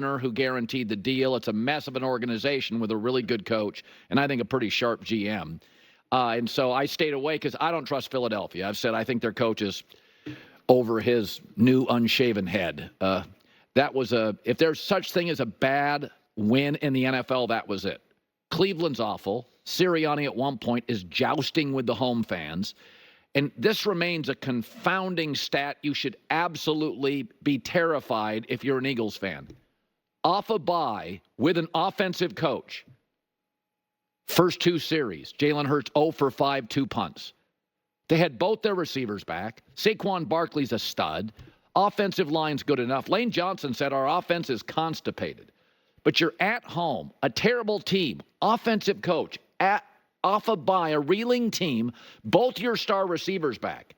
who guaranteed the deal. It's a mess of an organization with a really good coach and I think a pretty sharp GM. And so I stayed away because I don't trust Philadelphia. I've said I think their coach is over his new unshaven head. If there's such thing as a bad win in the NFL, that was it. Cleveland's awful. Sirianni at one point is jousting with the home fans. And this remains a confounding stat. You should absolutely be terrified if you're an Eagles fan. Off a bye with an offensive coach. First two series, Jalen Hurts 0 for 5, 2 punts. They had both their receivers back. Saquon Barkley's a stud. Offensive line's good enough. Lane Johnson said our offense is constipated. But you're at home, a terrible team, offensive coach, off a bye, a reeling team, both your star receivers back.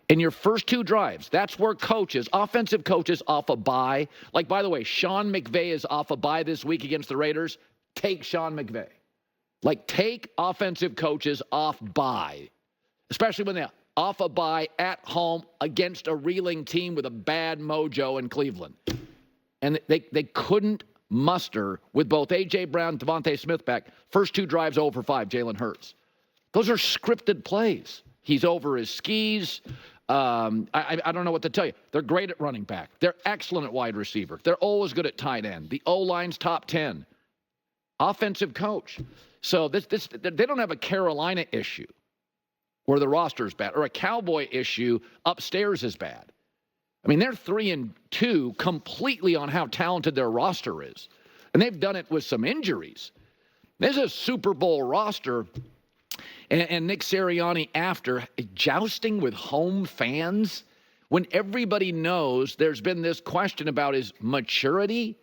In your first two drives, that's where coaches, offensive coaches off a bye. Like, by the way, Sean McVay is off a bye this week against the Raiders. Take Sean McVay. Like, take offensive coaches off bye, especially when they're off a bye at home against a reeling team with a bad mojo in Cleveland. And they couldn't muster with both A.J. Brown and Devontae Smith back. First two drives 0 for 5, Jalen Hurts. Those are scripted plays. He's over his skis. I don't know what to tell you. They're great at running back. They're excellent at wide receiver. They're always good at tight end. The O-line's top 10. Offensive coach. So they don't have a Carolina issue where the roster is bad, or a Cowboy issue upstairs is bad. I mean, they're 3-2 completely on how talented their roster is. And they've done it with some injuries. There's a Super Bowl roster, and Nick Sirianni after jousting with home fans when everybody knows there's been this question about his maturity.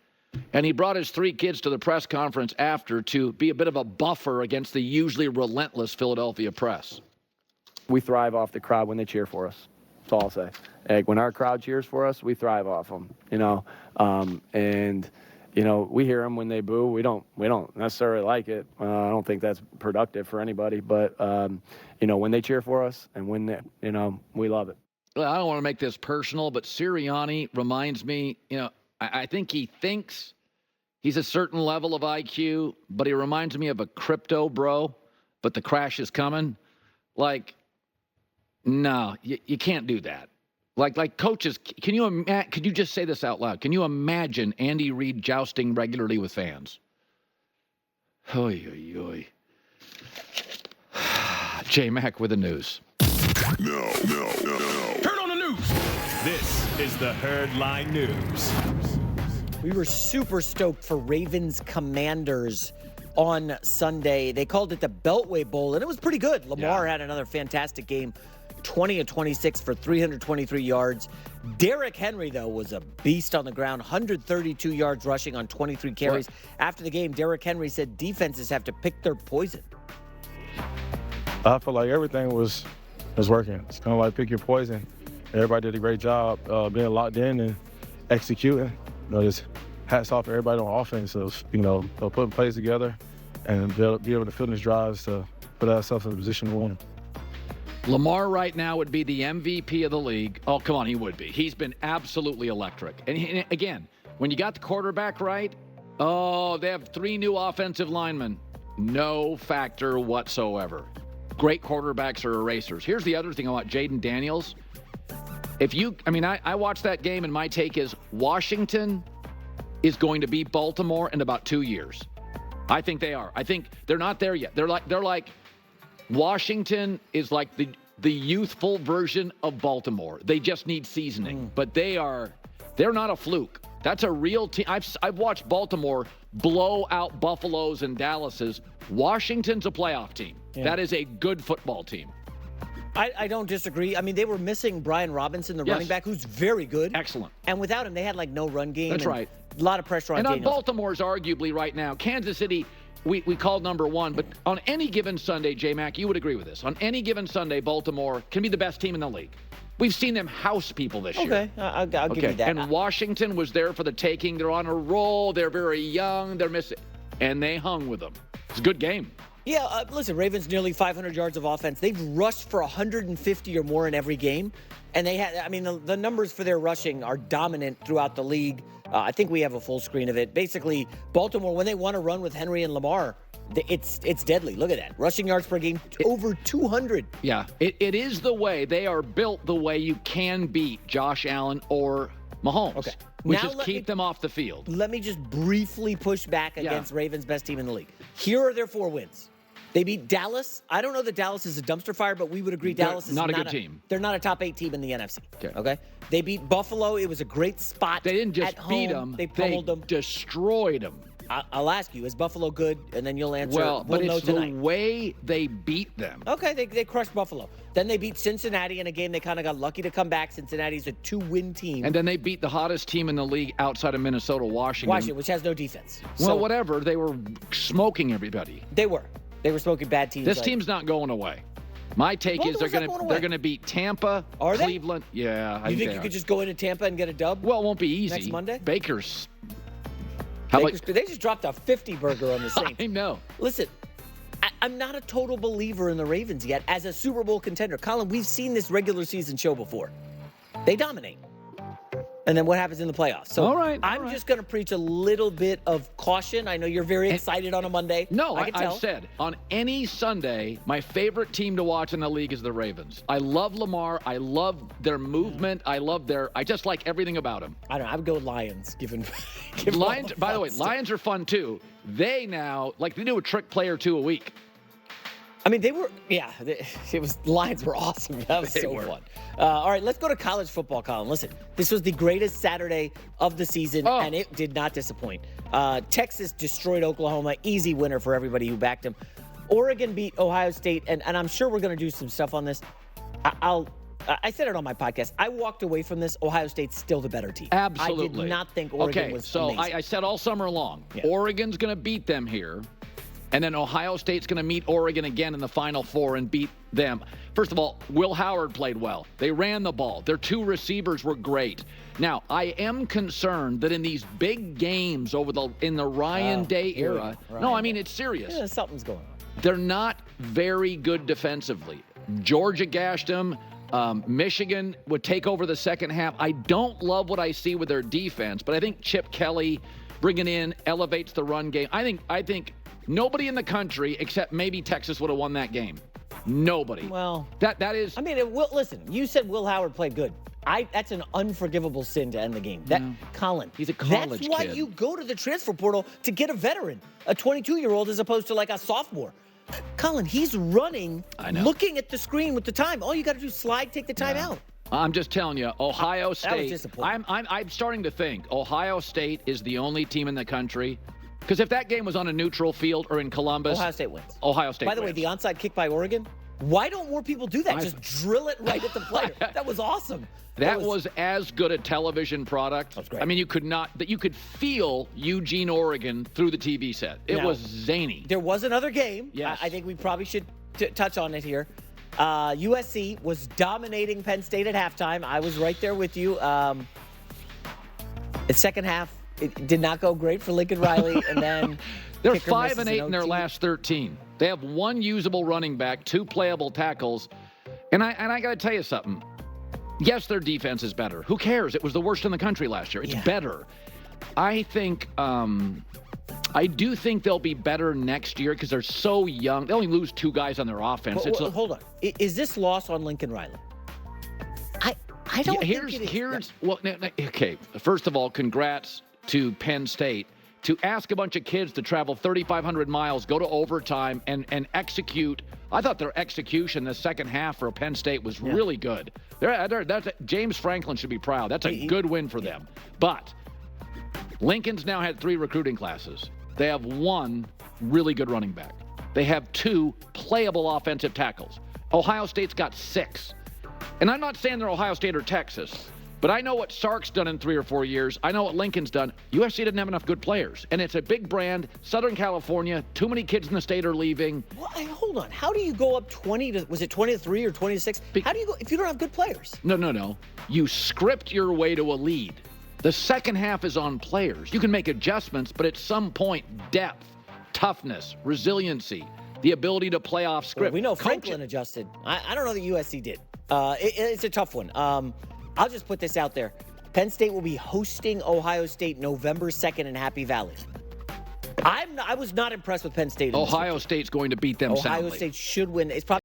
And he brought his 3 kids to the press conference after to be a bit of a buffer against the usually relentless Philadelphia press. We thrive off the crowd when they cheer for us. That's all I'll say. Like, when our crowd cheers for us, we thrive off them, and, we hear them when they boo. We don't necessarily like it. I don't think that's productive for anybody. But, when they cheer for us and when they, we love it. Well, I don't want to make this personal, but Sirianni reminds me, I think he thinks he's a certain level of IQ, but he reminds me of a crypto bro, but the crash is coming. Like, no, you can't do that. Like coaches, can you just say this out loud? Can you imagine Andy Reid jousting regularly with fans? Oy, oy, oy. J-Mac with the news. No. Heard on the news. This is the Herd Line News. We were super stoked for Ravens Commanders on Sunday. They called it the Beltway Bowl, and it was pretty good. Lamar had another fantastic game, 20-26 for 323 yards. Derrick Henry, though, was a beast on the ground, 132 yards rushing on 23 carries. After the game, Derrick Henry said defenses have to pick their poison. I feel like everything was working. It's kind of like pick your poison. Everybody did a great job being locked in and executing. Just hats off to everybody on offense. So, putting plays together and be able to finish drives to put ourselves in a position to win. Lamar right now would be the MVP of the league. Oh, come on, he would be. He's been absolutely electric. And again, when you got the quarterback right, they have 3 new offensive linemen. No factor whatsoever. Great quarterbacks are erasers. Here's the other thing about Jaden Daniels. I watched that game, and my take is Washington is going to beat Baltimore in about 2 years. I think they are. I think they're not there yet. They're like Washington is like the youthful version of Baltimore. They just need seasoning. But they're not a fluke. That's a real team. I've watched Baltimore blow out Buffalo's and Dallas's. Washington's a playoff team. Yeah. That is a good football team. I don't disagree. I mean, they were missing Brian Robinson, the running back, who's very good. Excellent. And without him, they had no run game. That's right. A lot of pressure on Daniels. And Baltimore's arguably right now, Kansas City, we called number 1, but on any given Sunday, J-Mac, you would agree with this. On any given Sunday, Baltimore can be the best team in the league. We've seen them house people this year. Okay, I'll give you that. And Washington was there for the taking. They're on a roll. They're very young. They're missing. And they hung with them. It's a good game. Yeah, listen, Ravens nearly 500 yards of offense. They've rushed for 150 or more in every game. And they had, I mean, the numbers for their rushing are dominant throughout the league. I think we have a full screen of it. Basically, Baltimore, when they want to run with Henry and Lamar, it's deadly. Look at that. Rushing yards per game, over 200. Yeah, it is the way. They are built the way you can beat Josh Allen or Mahomes. Okay. Which Now is keep them off the field. Let me just briefly push back against Ravens' best team in the league. Here are their 4 wins. They beat Dallas. I don't know that Dallas is a dumpster fire, but we would agree Dallas is not a good team. They're not a top 8 team in the NFC. Okay. They beat Buffalo. It was a great spot. They didn't just at beat home. them. They pummeled them. Destroyed them. I'll ask you, is Buffalo good? And then you'll answer. Well, but know it's tonight. the way they beat them. Okay, they crushed Buffalo. Then they beat Cincinnati in a game they kind of got lucky to come back. Cincinnati's a 2-win team. And then they beat the hottest team in the league outside of Minnesota, Washington. Which has no defense. Well, whatever. They were smoking everybody. They were smoking bad teams. This team's not going away. My take is they're going to beat Tampa, Are they? Cleveland. Yeah, You think you could just go into Tampa and get a dub? Well, it won't be easy. Next Monday? Baker's. They just dropped a 50 burger on the Saints. I know. Listen, I'm not a total believer in the Ravens yet as a Super Bowl contender. Colin, we've seen this regular season show before. They dominate. And then what happens in the playoffs? So I'm just going to preach a little bit of caution. I know you're very excited on a Monday. No, I can tell. I've said on any Sunday, my favorite team to watch in the league is the Ravens. I love Lamar. I love their movement. I just like everything about them. I don't know. I would go Lions, given Lions, by the way, Lions are fun too. They now, they do a trick play or two a week. I mean, the Lions were awesome. That was so fun. All right, let's go to college football, Colin. Listen, this was the greatest Saturday of the season, and it did not disappoint. Texas destroyed Oklahoma. Easy winner for everybody who backed him. Oregon beat Ohio State, and I'm sure we're going to do some stuff on this. I said it on my podcast. I walked away from this. Ohio State's still the better team. Absolutely. I did not think Oregon was amazing. I said all summer long, Oregon's going to beat them here. And then Ohio State's going to meet Oregon again in the Final Four and beat them. First of all, Will Howard played well. They ran the ball. Their 2 receivers were great. Now, I am concerned that in these big games in the Ryan Day era, it's serious. Yeah, something's going on. They're not very good defensively. Georgia gashed them. Michigan would take over the second half. I don't love what I see with their defense, but I think Chip Kelly bringing in elevates the run game. I think nobody in the country except maybe Texas would have won that game. Nobody. Well, that is. I mean, listen. You said Will Howard played good. That's an unforgivable sin to end the game. Colin, he's a college That's why kid. you go to the transfer portal to get a veteran, a 22-year-old, as opposed to a sophomore. Colin, he's running, looking at the screen with the time. All you got to do is slide, take the time out. I'm just telling you, Ohio State. That was disappointing. I'm starting to think Ohio State is the only team in the country. Because if that game was on a neutral field or in Columbus, Ohio State wins. Ohio State By the way, the onside kick by Oregon, why don't more people do that? Just drill it right at the player. That was awesome. That was as good a television product. That's great. I mean, you could feel Eugene, Oregon through the TV set. It was zany. There was another game. Yes. I think we probably should touch on it here. USC was dominating Penn State at halftime. I was right there with you. The second half, it did not go great for Lincoln Riley, and then they're 5-8 in their last 13. They have 1 usable running back, 2 playable tackles, and I got to tell you something. Yes, their defense is better. Who cares? It was the worst in the country last year. It's better. I think. I do think they'll be better next year because they're so young. They only lose 2 guys on their offense. Hold on. Is this loss on Lincoln Riley? I don't think it is. Okay. First of all, congrats to Penn State to ask a bunch of kids to travel 3,500 miles, go to overtime, and execute. I thought their execution the second half for Penn State was really good. James Franklin should be proud. That's a good win for them. But Lincoln's now had 3 recruiting classes. They have 1 really good running back. They have 2 playable offensive tackles. Ohio State's got 6. And I'm not saying they're Ohio State or Texas, but I know what Sark's done in 3 or 4 years. I know what Lincoln's done. USC didn't have enough good players. And it's a big brand. Southern California, too many kids in the state are leaving. Well, hold on. How do you go up 20 to, was it 20 to 3 or 20 to 6? How do you go if you don't have good players? No. You script your way to a lead. The second half is on players. You can make adjustments, but at some point, depth, toughness, resiliency. the ability to play off script. We know Coaching. Franklin adjusted. I don't know that USC did. It's a tough one. I'll just put this out there. Penn State will be hosting Ohio State November 2nd in Happy Valley. I was not impressed with Penn State. Ohio State's going to beat them Ohio soundly. State should win. It's probably